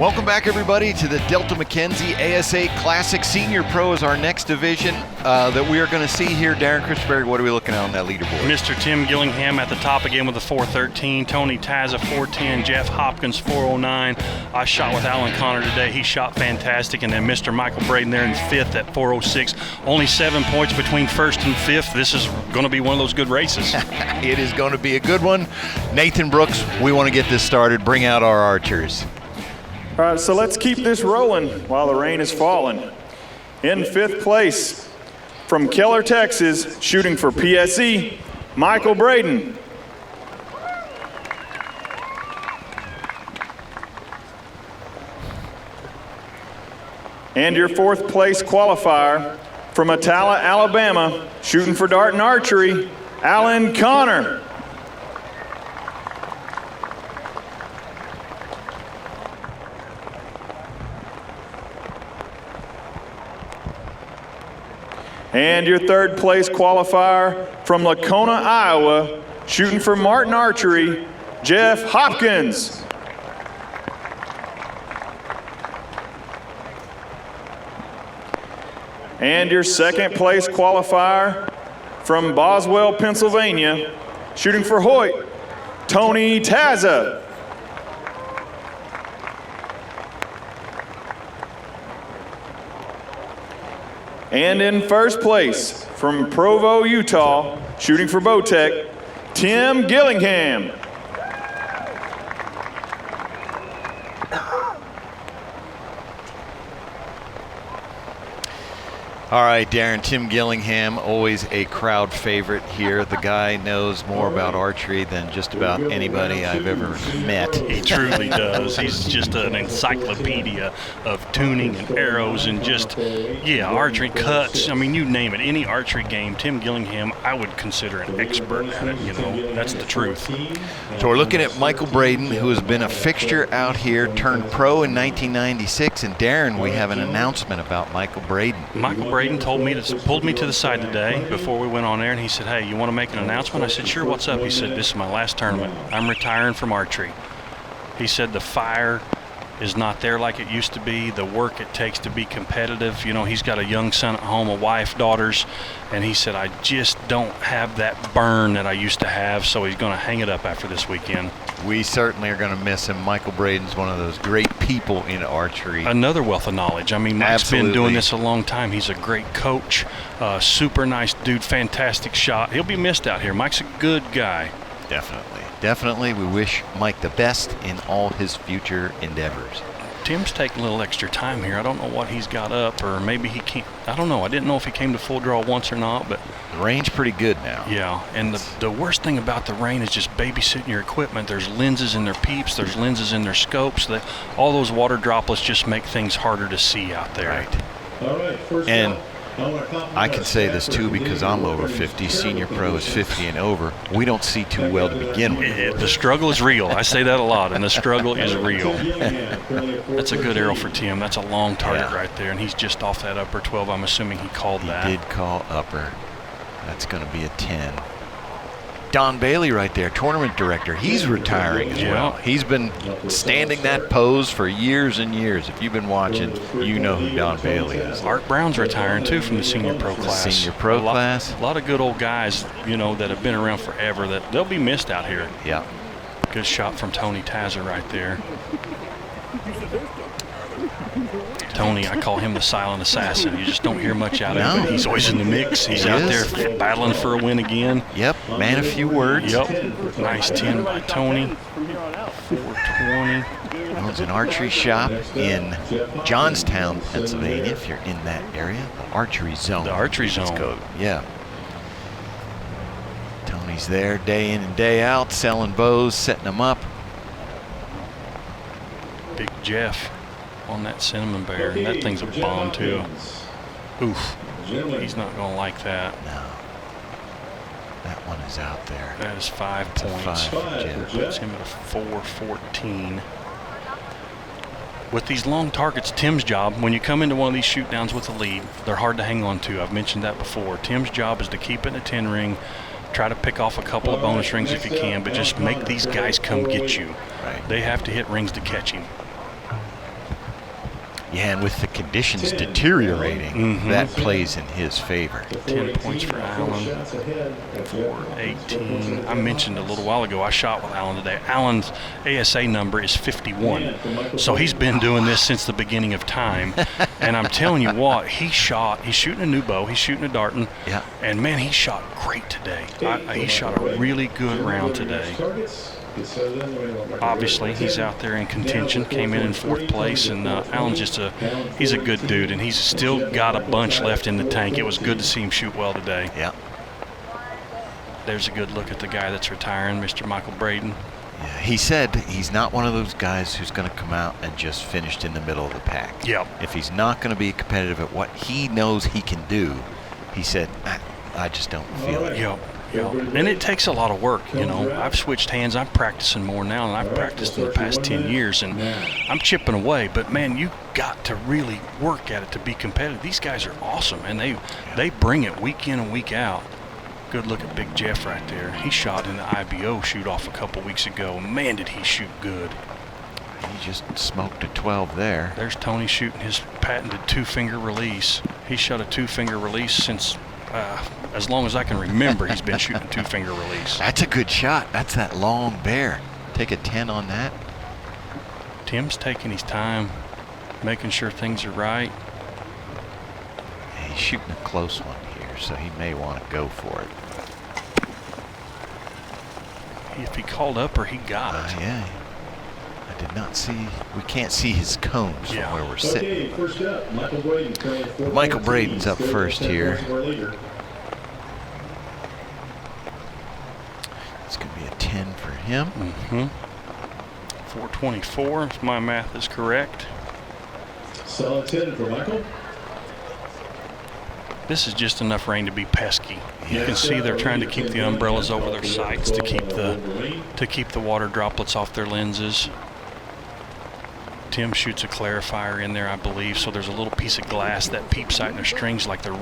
Welcome back, everybody, to the Delta McKenzie ASA Classic. Senior Pro is our next division that we are going to see here. Darren Christenberry, what are we looking at on that leaderboard? Mr. Tim Gillingham at the top again with a 413. Tony Taza 410. Jeff Hopkins 409. I shot with Alan Connor today. He shot fantastic. And then Mr. Michael Braden there in fifth at 406. Only 7 points between first and fifth. This is going to be one of those good races. It is going to be a good one. Nathan Brooks, we want to get this started. Bring out our archers. All right, so let's keep this rolling while the rain is falling. In fifth place, from Keller, Texas, shooting for PSE, Michael Braden. And your fourth place qualifier, from Atala, Alabama, shooting for dart and archery, Alan Connor. And your third place qualifier from Lacona, Iowa, shooting for Martin Archery, Jeff Hopkins. And your second place qualifier from Boswell, Pennsylvania, shooting for Hoyt, Tony Taza. And in first place, from Provo, Utah, shooting for Bowtech, Tim Gillingham. All right, Darren, Tim Gillingham, always a crowd favorite here. The guy knows more about archery than just about anybody I've ever met. He truly does. He's just an encyclopedia of tuning and arrows and just, archery cuts. I mean, you name it. Any archery game, Tim Gillingham, I would consider an expert at it. You know, that's the truth. So we're looking at Michael Braden, who has been a fixture out here, turned pro in 1996. And Darren, we have an announcement about Michael Braden. Michael Braden pulled me to the side today before we went on air, and he said, "Hey, you want to make an announcement?" I said, "Sure, what's up?" He said, "This is my last tournament. I'm retiring from archery." He said, "The fire is not there like it used to be. The work it takes to be competitive. You know, he's got a young son at home, a wife, daughters, and he said, I just don't have that burn that I used to have, so he's going to hang it up after this weekend." We certainly are going to miss him. Michael Braden's one of those great people in archery. Another wealth of knowledge. I mean, Mike's Absolutely. been doing this a long time. He's a great coach, super nice dude, fantastic shot. He'll be missed out here. Mike's a good guy. Definitely. We wish Mike the best in all his future endeavors. Tim's taking a little extra time here. I don't know what he's got up, or maybe he can't. I don't know. I didn't know if he came to full draw once or not, but the rain's pretty good now. Yeah, and the worst thing about the rain is just babysitting your equipment. There's lenses in their peeps. There's lenses in their scopes. All those water droplets just make things harder to see out there. Right. All right, first and I can say this too because I'm over 50. Senior Pro is 50 and over. We don't see too well to begin with. The struggle is real. I say that a lot, and the struggle is real. That's a good arrow for Tim. That's a long target right there, and he's just off that upper 12. I'm assuming he called that. He did call upper. That's going to be a 10. Don Bailey right there, tournament director. He's retiring as well. He's been standing that pose for years and years. If you've been watching, you know who Don Bailey is. Art Brown's retiring too from the senior pro class. Senior pro class. A lot of good old guys, you know, that have been around forever. That they'll be missed out here. Yeah. Good shot from Tony Taza right there. Tony, I call him the silent assassin. You just don't hear much out of him, but he's always in the mix. He's out there battling for a win again. Yep, man of few words. Yep, nice 10 by Tony. 420. Owns an archery shop in Johnstown, Pennsylvania, if you're in that area. The archery zone. The archery zone. Let's go. Yeah. Tony's there day in and day out, selling bows, setting them up. Big Jeff on that cinnamon bear, and that thing's a bomb too. Oof, he's not gonna like that. No, that one is out there. That is 5 points. Puts him at a 414. With these long targets, Tim's job, when you come into one of these shoot downs with a lead, they're hard to hang on to. I've mentioned that before. Tim's job is to keep it in a 10 ring, try to pick off a couple of bonus rings if you can, but just make these guys come get you. Right. They have to hit rings to catch him. Yeah, and with the conditions deteriorating, that plays in his favor. 10 points for Allen, 418. I mentioned a little while ago I shot with Allen today. Allen's ASA number is 51. So he's been doing this since the beginning of time. And I'm telling you what, he's shooting a new bow, he's shooting a Darton. Yeah. And man, he shot great today. He shot a really good round today. Obviously, he's out there in contention, came in 4th place, and Allen's he's a good dude, and he's still got a bunch left in the tank. It was good to see him shoot well today. Yeah. There's a good look at the guy that's retiring, Mr. Michael Braden. Yeah, he said he's not one of those guys who's going to come out and just finished in the middle of the pack. Yep. If he's not going to be competitive at what he knows he can do, he said, I just don't feel it. Yep. And it takes a lot of work, you know. I've switched hands. I'm practicing more now than I've practiced in the past 10 years, and I'm chipping away. But, man, you got to really work at it to be competitive. These guys are awesome, and they bring it week in and week out. Good look at Big Jeff right there. He shot in the IBO shoot-off a couple weeks ago. Man, did he shoot good. He just smoked a 12 there. There's Tony shooting his patented 2-finger release. He shot a 2-finger release since as long as I can remember. He's been shooting 2-finger release. That's a good shot. That's that long bear. Take a 10 on that. Tim's taking his time, making sure things are right. He's shooting a close one here, so he may want to go for it. If he called up or he got it. Yeah. I did not see. We can't see his cones from where we're sitting. Okay, first up, Michael Braden. Michael Braden's up first here. It's going to be a 10 for him. 424, if my math is correct. Solid 10 for Michael. This is just enough rain to be pesky. You can see they're trying to keep the umbrellas over their sights to keep the water droplets off their lenses. Tim shoots a clarifier in there, I believe, so there's a little piece of glass, that peep sight and their strings, like the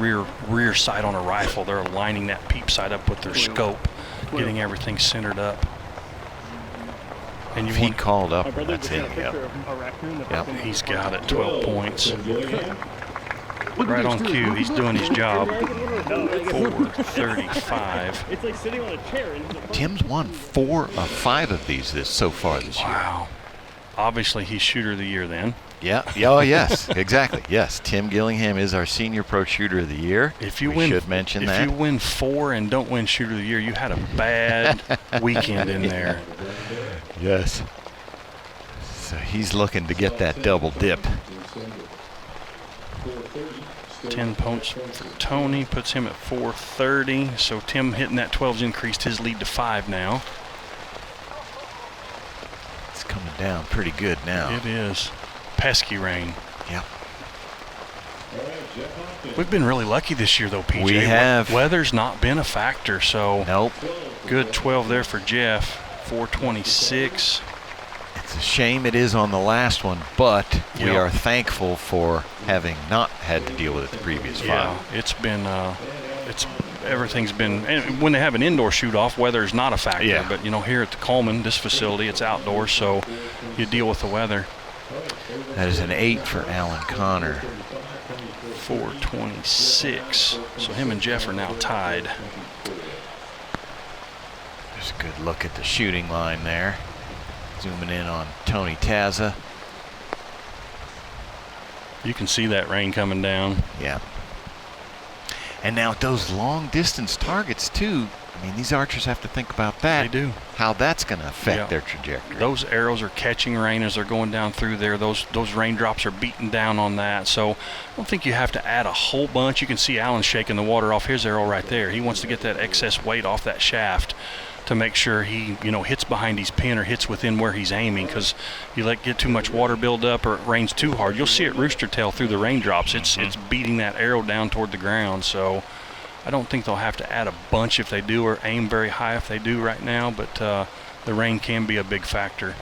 rear sight on a rifle. They're lining that peep sight up with their scope, getting everything centered up. And if he called up, that's it. Yep, he's got it, 12 points. Right on cue, he's doing his job. 435. It's like sitting on a chair. Tim's won 4 of 5 of these so far this year. Wow. Obviously, he's shooter of the year then. Yeah. Oh, yes. Exactly. Yes. Tim Gillingham is our senior pro shooter of the year. If you should mention that. If you win 4 and don't win shooter of the year, you had a bad weekend in there. Yes. So he's looking to get that double dip. 10 points for Tony puts him at 430. So Tim hitting that 12's increased his lead to 5 now. It's coming down pretty good now. It is. Pesky rain. Yep. We've been really lucky this year, though, PJ. We have. Weather's not been a factor, so. Nope. Good 12 there for Jeff. 426. It's a shame it is on the last one, but we are thankful for having not had to deal with it the previous 5. Yeah, it's been, everything's been, and when they have an indoor shoot-off, weather is not a factor. Yeah. But, you know, here at the Coleman, this facility, it's outdoors, so you deal with the weather. That is an 8 for Alan Connor. 426. So him and Jeff are now tied. There's a good look at the shooting line there. Zooming in on Tony Taza. You can see that rain coming down. Yeah. And now those long distance targets too, I mean, these archers have to think about that. They do. How that's going to affect their trajectory. Those arrows are catching rain as they're going down through there. Those raindrops are beating down on that. So I don't think you have to add a whole bunch. You can see Alan shaking the water off his arrow right there. He wants to get that excess weight off that shaft to make sure he, hits behind his pin or hits within where he's aiming, because you get too much water build up or it rains too hard. You'll see it rooster tail through the raindrops. It's beating that arrow down toward the ground. So I don't think they'll have to add a bunch if they do, or aim very high if they do right now, but the rain can be a big factor.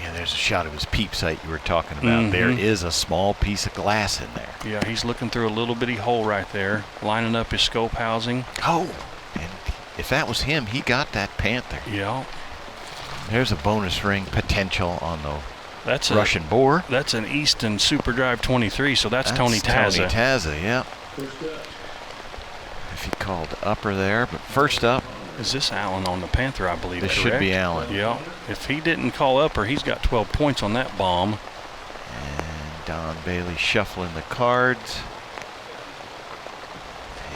Yeah, there's a shot of his peep sight you were talking about. There is a small piece of glass in there. Yeah, he's looking through a little bitty hole right there, lining up his scope housing. Oh, and if that was him, he got that Panther. Yeah. There's a bonus ring potential on the That's Russian Boar. That's an Easton Super Drive 23, so that's Tony Tazza. Tony Tazza, yeah. If he called upper there, but first up. Is this Allen on the Panther, I believe? This correct? should be Allen. Yeah. If he didn't call upper, he's got 12 points on that bomb. And Don Bailey shuffling the cards.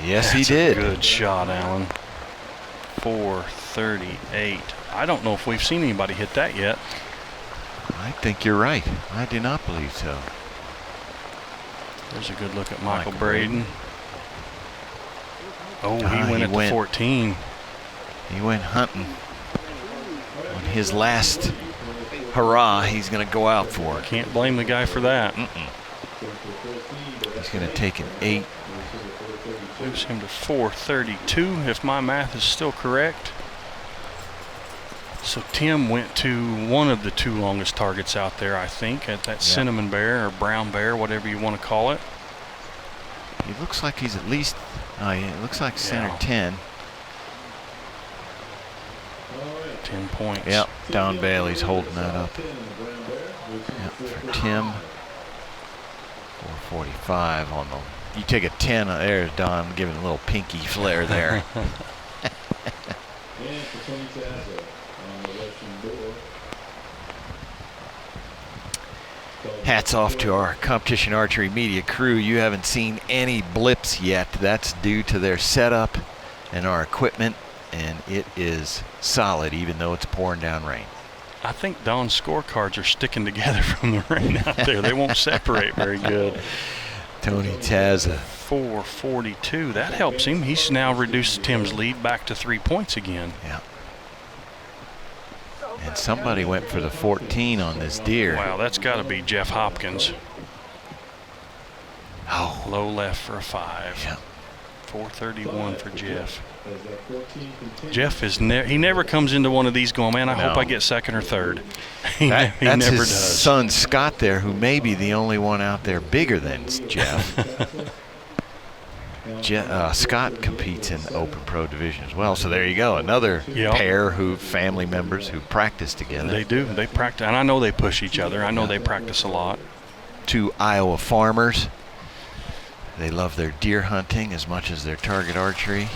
Yes, That's he did. A good shot, Allen. 438. I don't know if we've seen anybody hit that yet. I think you're right. I do not believe so. There's a good look at Michael Braden. Oh, he went at the 14. He went hunting. On his last hurrah, he's going to go out for it. Can't blame the guy for that. He's going to take an 8. Moves him to 432, if my math is still correct. So Tim went to one of the 2 longest targets out there, I think, at that cinnamon bear or brown bear, whatever you want to call it. He looks like he's at least, it looks like center 10. 10 points. Yep, Don Bailey's holding that up. Yep, for Tim. 445 on the. You take a 10, there's Don giving a little pinky flare there. Hats off to our competition archery media crew. You haven't seen any blips yet. That's due to their setup and our equipment, and it is solid even though it's pouring down rain. I think Don's scorecards are sticking together from the rain out there. They won't separate very good. Tony Tazza. 442. That helps him. He's now reduced Tim's lead back to 3 points again. Yeah. And somebody went for the 14 on this deer. Wow, that's got to be Jeff Hopkins. Oh. Low left for a 5. Yeah. 431 for Jeff. Jeff is he never comes into one of these going, man, I hope I get second or third. He That's never his does. son Scott there, who may be the only one out there bigger than Jeff. Scott competes in Open Pro Division as well. So there you go, another pair family members who practice together. They do. They practice, and I know they push each other. I know they practice a lot. 2 Iowa farmers. They love their deer hunting as much as their target archery.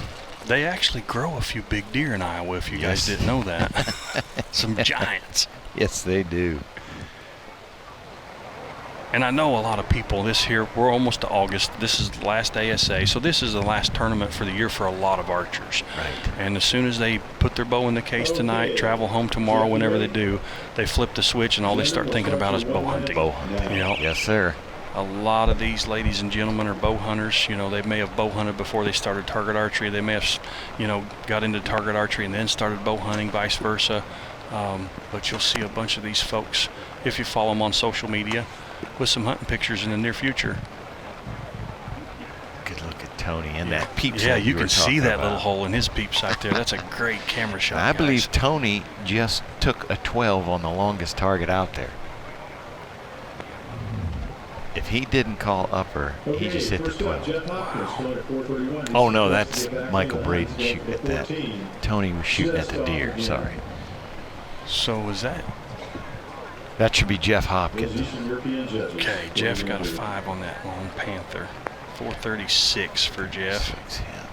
They actually grow a few big deer in Iowa, if you guys didn't know that. Some giants. Yes, they do. And I know a lot of people we're almost to August. This is the last ASA, so this is the last tournament for the year for a lot of archers. Right. And as soon as they put their bow in the case tonight, travel home tomorrow, whenever they do, they flip the switch and all they start thinking about is bow hunting. Bow hunting. You know? Yes, sir. A lot of these ladies and gentlemen are bow hunters. You know, they may have bow hunted before they started target archery. They may have, got into target archery and then started bow hunting, vice versa. But you'll see a bunch of these folks, if you follow them on social media, with some hunting pictures in the near future. Good look at Tony and that peep sight. Yeah, you were can see talking that about. little hole in his peep sight there. That's a great camera shot. I guys. believe Tony just took a 12 on the longest target out there. If he didn't call upper, he just hit the 12. Wow. Oh no, that's Michael Braden shooting at that. Tony was shooting at the deer, sorry. So is that? That should be Jeff Hopkins. Okay, Jeff got a 5 on that long Panther. 436 for Jeff. 6, yeah.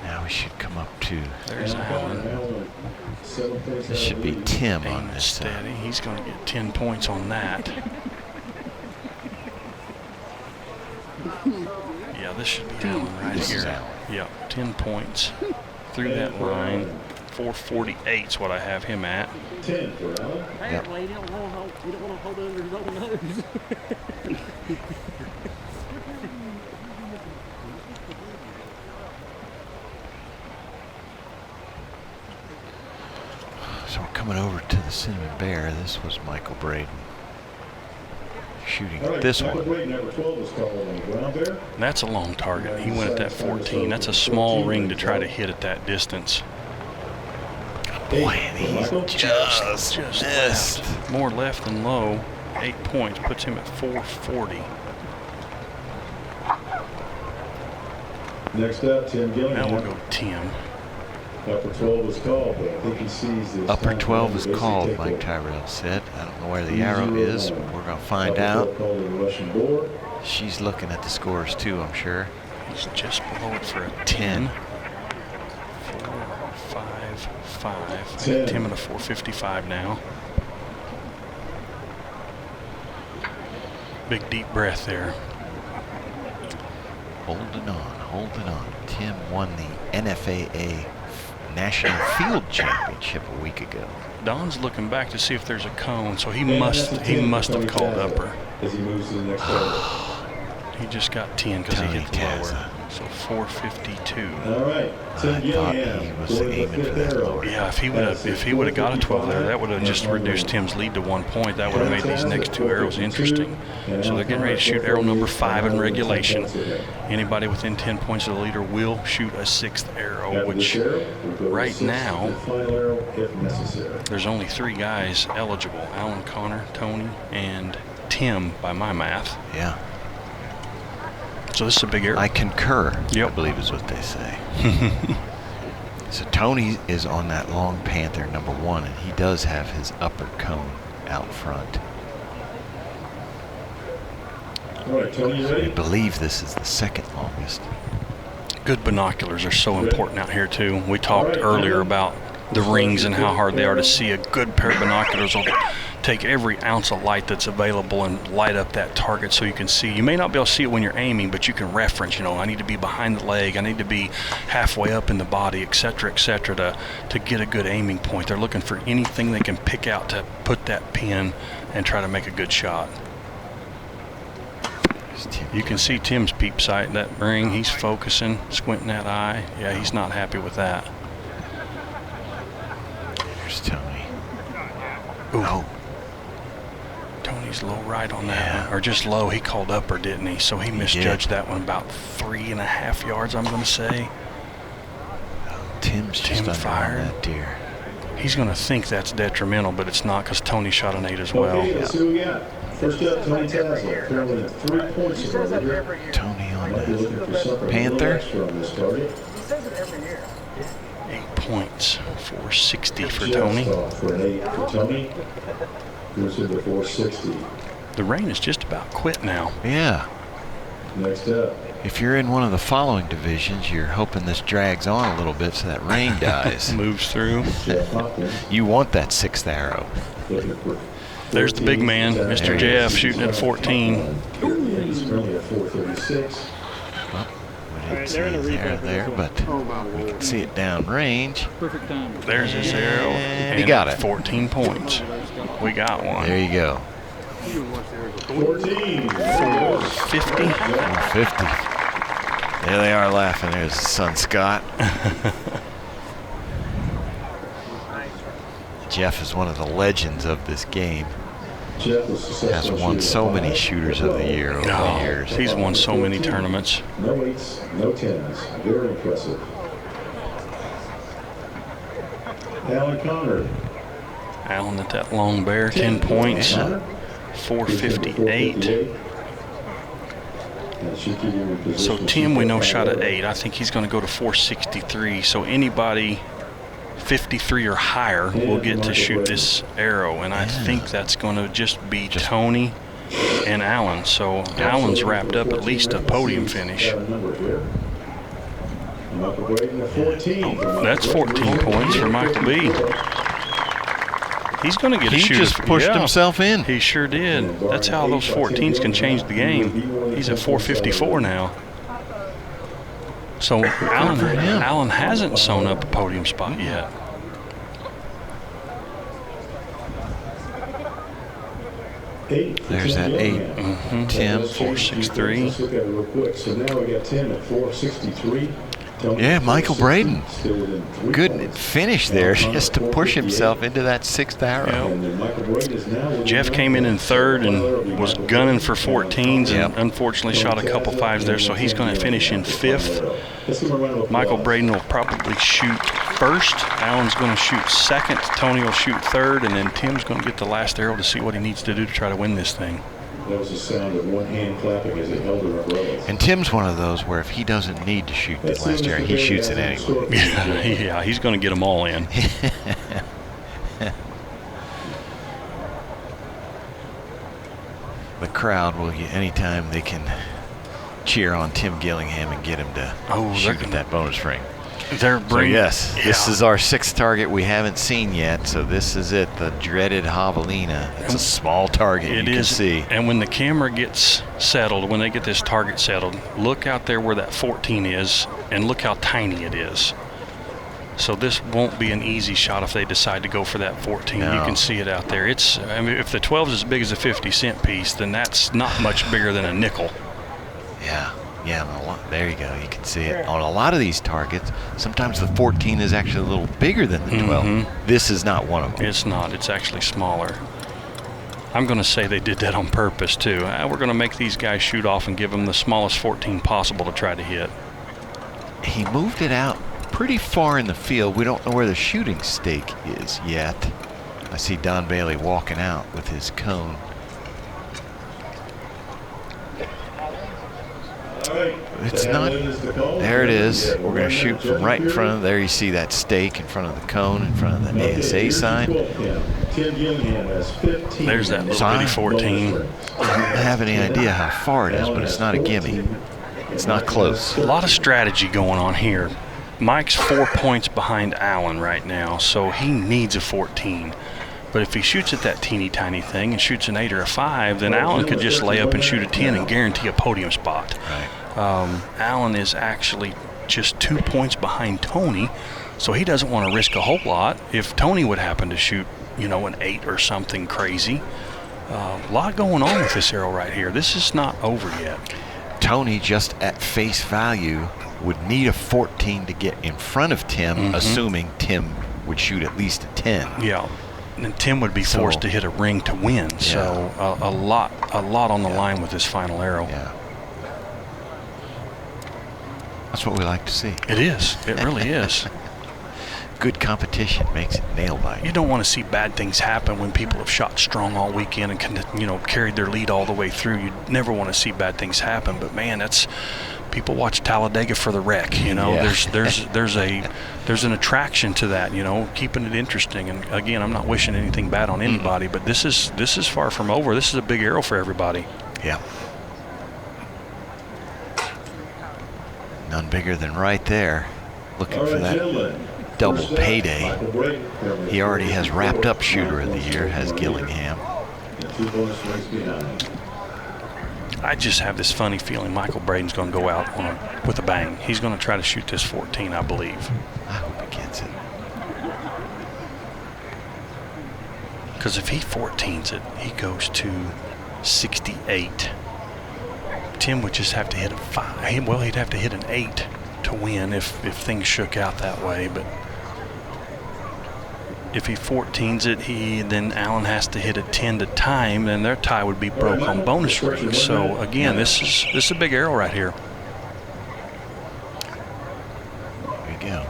Now we should come up to. There's Allen. This should be Tim on Aim this side. steady. He's going to get 10 points on that. Yeah, this should be Allen right This here. is Allen. Yep, 10 points through that line. 448 is what I have him at. 10 for Allen. Apparently, you don't want to hold under his own nose. So we're coming over to the Cinnamon Bear. This was Michael Braden shooting All right, this Michael one. Braden, number 12 is called on the brown bear. That's a long target. He went at that 14. That's a small ring to try to hit at that distance. Boy, and he's just missed. Left. More left than low. 8 points puts him at 440. Next up, Tim Gilliam. Now we'll go Tim. Upper 12 was called, but I think he sees this. Upper time 12 is basically called, take Mike over. Tyrell said. I don't know where the arrow is, but we're going to find Upper out. 12 called the Russian board. She's looking at the scores too, I'm sure. He's just below it for a 10. 4.55. 10. Tim at a 4.55 now. Big deep breath there. Holding on. Tim won the NFAA National Field Championship a week ago. Don's looking back to see if there's a cone, so he must have called upper. As he moves to the next level. He just got 10 because he Tony hit the Tazza. lower. So 4.52. All right. I thought he was aiming for that lower. Yeah, if he would have got a 12 there, that would have just reduced Tim's lead to 1 point. That would have made these next two arrows interesting. So they're getting ready to shoot arrow number 5 in regulation. Anybody within 10 points of the leader will shoot a 6th arrow, which right now there's only 3 guys eligible: Alan, Connor, Tony, and Tim by my math. Yeah. So this is a big arrow. I concur, Yep. I believe is what they say. So Tony is on that long Panther number 1, and he does have his upper cone out front. All right, Tony, you I ready? believe this is the second longest. Good binoculars are so important out here too. We talked earlier about the rings and how hard they are to see. A good pair of binoculars will take every ounce of light that's available and light up that target so you can see. You may not be able to see it when you're aiming, but you can reference, I need to be behind the leg, I need to be halfway up in the body, etc., to get a good aiming point. They're looking for anything they can pick out to put that pin and try to make a good shot. You can see Tim's peep sight, that ring. He's focusing, squinting that eye. Yeah, he's not happy with that. Here's Tony. Ooh. Oh, Tony's low right on that one, or just low. He called upper, didn't he? So he misjudged that one about 3.5 yards, I'm going to say. Tim's just Tim under on fired. that deer. He's going to think that's detrimental, but it's not because Tony shot an 8 as well. Okay, let's see what we got. First up, Tony Tazza, currently 3 points in the leader. Tony on Might be the looking for something a little Panther. extra on this target. 8 points, 460 for Just Tony. off for an 8 for Tony. Goes to the 460. The rain is just about quit now. Yeah. Next up, If you're in one of the following divisions, you're hoping this drags on a little bit so that rain dies. Moves through. Jeff Hopkins, You want that 6th arrow. looking for There's the big man, Mr. Jeff, shooting at 14. He's currently at 436. We didn't see it there, but we can see it downrange. Perfect time. There's his arrow. And he got it. 14 points. We got one. There you go. 14. 450. 150. There they are laughing. There's the son Scott. Jeff is one of the legends of this game. Jeff was Has successful won shooting so a many 5, shooters of the year over the years. He's won so many tournaments. No 8s, no 10s. Very impressive. Alan Connor. Allen at that long bear, 10 points. Yeah. 458. And she keep you in position. So Tim, we know, shot at 8. I think he's going to go to 463. So anybody 53 or higher will get to shoot this arrow. And I think that's going to just be Tony and Allen. So Allen's wrapped up at least a podium finish. That's 14 points for Michael B. He's going to get a He shooter. just pushed himself in. He sure did. That's how those 14s can change the game. He's at 454 now. So Allen hasn't sewn up a podium spot yet. There's that 8. Tim. 463. Let's look at it real quick. So now we got Tim at 463. Yeah, Michael Braden. Still within 3 Good points. finish there just to push himself into that 6th arrow. And then Michael Braden is now within Jeff came in third and was gunning for 14s and Yep. unfortunately shot a couple 5s there, so he's going to finish in 5th. Michael Braden will probably shoot first. Allen's going to shoot second. Tony will shoot third, and then Tim's going to get the last arrow to see what he needs to do to try to win this thing. There was a sound of one hand clapping as they held her umbrellas. And Tim's one of those where if he doesn't need to shoot the last area, he shoots it anyway. Yeah, he's going to get them all in. The crowd will get anytime they can cheer on Tim Gillingham and get him to shoot at that bonus ring. They're bringing. So yes, this is our 6th target we haven't seen yet. So this is it, the dreaded javelina. It's a small target. You can see. And when the camera gets settled, when they get this target settled, look out there where that 14 is, and look how tiny it is. So this won't be an easy shot if they decide to go for that 14. No. You can see it out there. It's. I mean, if the 12 is as big as a 50-cent piece, then that's not much bigger than a nickel. Yeah. Yeah, there you go. You can see it. On a lot of these targets, sometimes the 14 is actually a little bigger than the 12. Mm-hmm. This is not one of them. It's not. It's actually smaller. I'm going to say they did that on purpose, too. We're going to make these guys shoot off and give them the smallest 14 possible to try to hit. He moved it out pretty far in the field. We don't know where the shooting stake is yet. I see Don Bailey walking out with his cone. It's not. There it is. We're going to shoot from right in front of there. You see that stake in front of the cone, in front of the ASA sign. There's that little bitty 14. I don't have any idea how far it is, but it's not a gimme. It's not close. A lot of strategy going on here. Mike's 4 points behind Allen right now, so he needs a 14. But if he shoots at that teeny tiny thing and shoots an 8 or a 5, then Allen could just lay up and shoot a 10 and guarantee a podium spot. Right. Allen is actually just 2 points behind Tony, so he doesn't want to risk a whole lot. If Tony would happen to shoot, you know, an 8 or something crazy, a lot going on with this arrow right here. This is not over yet. Tony, just at face value, would need a 14 to get in front of Tim, assuming Tim would shoot at least a 10. Yeah. And Tim would be forced to hit a ring to win. Yeah. So a lot on the line with this final arrow. Yeah. That's what we like to see. It is. It really is. Good competition makes it nail bite. You don't want to see bad things happen when people have shot strong all weekend and carried their lead all the way through. You never want to see bad things happen. But man, that's people watch Talladega for the wreck. You know, Yeah. there's an attraction to that. You know, keeping it interesting. And again, I'm not wishing anything bad on anybody, but this is far from over. This is a big arrow for everybody. Yeah. None bigger than right there. Looking for that double payday. He already has wrapped up shooter of the year, has Gillingham. I just have this funny feeling Michael Braden's going to go out with a bang. He's going to try to shoot this 14, I believe. I hope he gets it. Because if he 14s it, he goes to 68. Tim would just have to hit a 5. Well, he'd have to hit an 8 to win if things shook out that way. But if he 14s it, then Allen has to hit a 10 to time, then their tie would be broke on bonus rings. So again, this is a big arrow right here. There you go.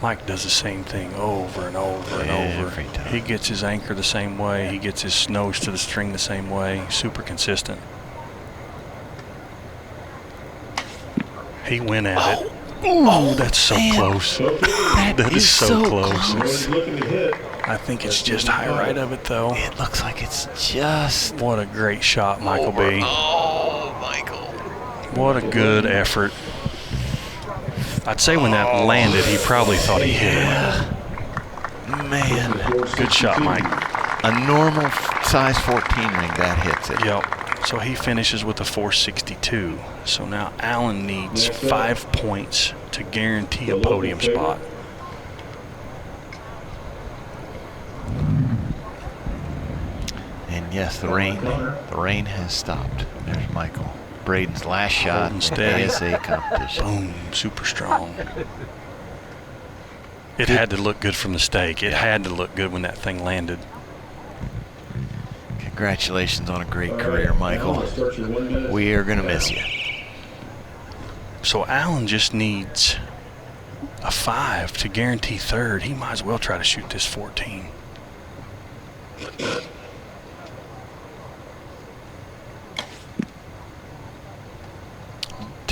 Mike does the same thing over and over and over. Every time. He gets his anchor the same way. He gets his nose to the string the same way. Super consistent. He went at it. Oh, that's so close. That is so close. I think it's just high right of it, though. It looks like it's just. What a great shot, Michael B. Oh, Michael. What a good effort. I'd say when that landed, he probably thought he hit it. Man. Good shot, Mike. A normal size 14 ring, that hits it. Yep. So he finishes with a 462. So now Allen needs 5 points to guarantee a podium spot. And yes, the rain has stopped. There's Michael. Braden's last shot in the steady. ASA competition. Boom, super strong. It had to look good from the stake. It had to look good when that thing landed. Congratulations on a great career, Michael. We are going to miss you. So Allen just needs a 5 to guarantee third. He might as well try to shoot this 14.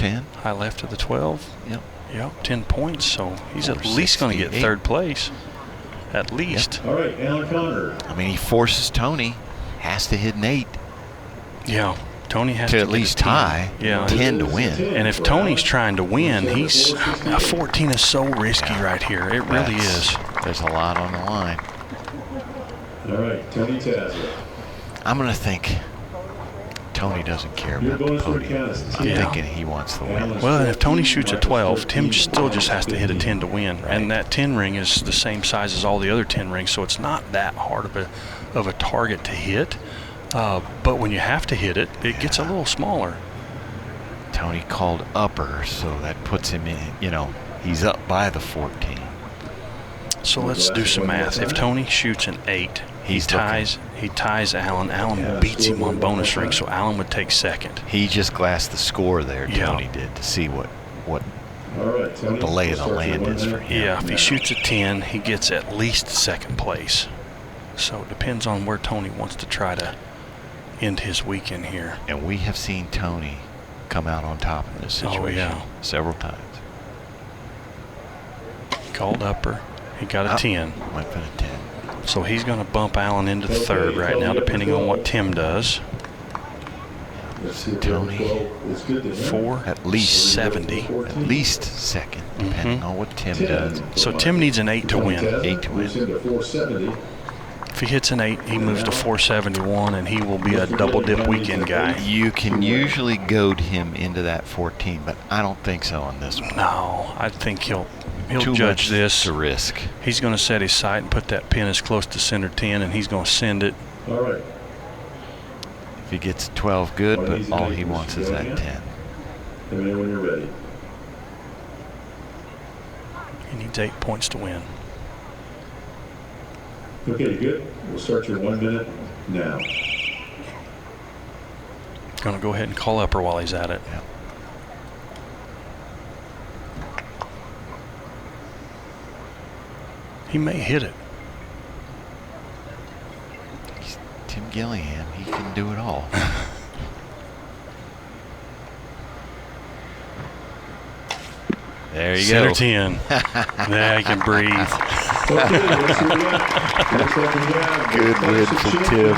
10. High left of the 12. Yep. Yep, 10 points. So he's at 468. least going to get third place. At least. All right, Alan Connor. I mean, he forces Tony, has to hit an 8 Yeah. Tony has to to at get least a 10. tie, Yeah. 10 to win. And if Tony's trying to win, he's 14 is so risky right here. It really is. There's a lot on the line. All right, Tony Tazza. I'm going to think Tony doesn't care Your about the bonus for podium. count is I'm 10. thinking he wants the win. Well, and if Tony shoots a 12, Tim still just has to hit a 10 to win. And that 10 ring is the same size as all the other 10 rings, so it's not that hard of a target to hit. But when you have to hit it, it gets a little smaller. Tony called upper, so that puts him in, he's up by the 14. So let's do some math. If Tony shoots an 8, he ties Alan. Alan beats him on bonus ring, so Alan would take second. He just glassed the score there, Tony did, to see what All right, Tony, the lay of the we'll start your land 1 is for minute him. Yeah, if he shoots a 10, he gets at least second place. So it depends on where Tony wants to try to end his weekend here. And we have seen Tony come out on top in this situation several times. Called upper. He got a 10. Went for the 10. So he's going to bump Alan into the third right now, depending on what Tim does. Let's see if Tony, 12 is good to him. 4, At least 70. At least second, depending on what Tim does. So Tim needs an 8 to win. Tazza 8 to win. moves into 470. If he hits an 8, he moves to 471, and he will be a double dip weekend guy. You can usually goad him into that 14, but I don't think so on this one. No, I think he'll Too judge much this. to risk. He's going to set his sight and put that pin as close to center 10, and he's going to send it. All right. If he gets 12, good, but all he wants is that 10. Let me know when you're ready. He needs 8 points to win. Okay, good. We'll start your 1 minute now. Going to go ahead and call upper while he's at it. Yeah. He may hit it. He's Tim Gillingham. He can do it all. There you Center go. 10. Now he can breathe. Okay, let's see what we got. Looks like we got Good win for Tim.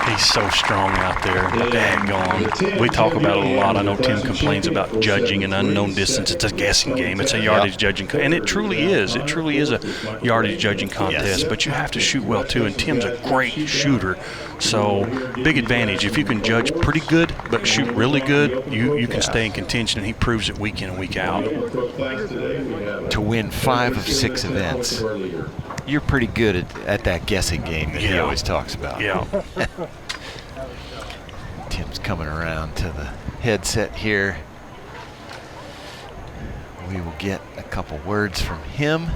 He's so strong out there. Daggone. We talk about it a lot. I know Tim complains about judging an unknown distance. It's a guessing game. It's a yardage judging. And it truly is. It truly is a yardage judging contest. But you have to shoot well, too. And Tim's a great shooter. So, big advantage. If you can judge pretty good but shoot really good, you can stay in contention. And he proves it week in and week out. To win 5 of 6 events, you're pretty good at that guessing game that he always talks about. Yeah. Tim's coming around to the headset here. We will get a couple words from him.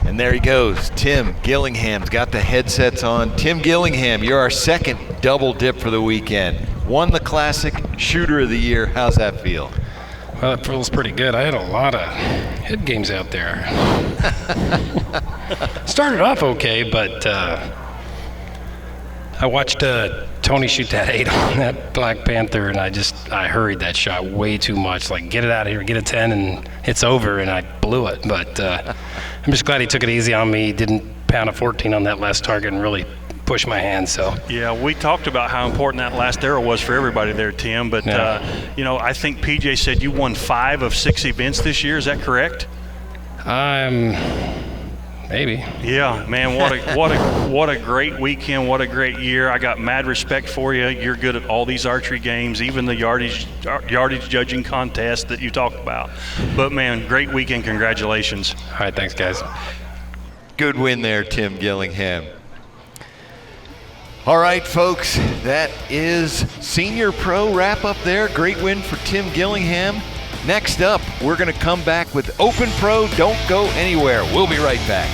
And there he goes. Tim Gillingham's got the headsets on. Tim Gillingham, you're our second double dip for the weekend. Won the Classic Shooter of the Year. How's that feel? Well, it feels pretty good. I had a lot of head games out there. Started off okay, but I watched Tony shoot that 8 on that Black Panther, and I hurried that shot way too much. Like, get it out of here, get a 10, and it's over, and I blew it. But I'm just glad he took it easy on me. Didn't pound a 14 on that last target and really push my hand. So yeah, we talked about how important that last arrow was for everybody there, Tim. But I think PJ said you won 5 of 6 events this year. Is that correct? Maybe. Yeah, man, what a great weekend, what a great year. I got mad respect for you. You're good at all these archery games, even the yardage judging contest that you talk about. But man, great weekend. Congratulations. All right, thanks, guys. Good win there, Tim Gillingham. All right, folks, that is Senior Pro wrap-up there. Great win for Tim Gillingham. Next up, we're going to come back with Open Pro. Don't go anywhere. We'll be right back.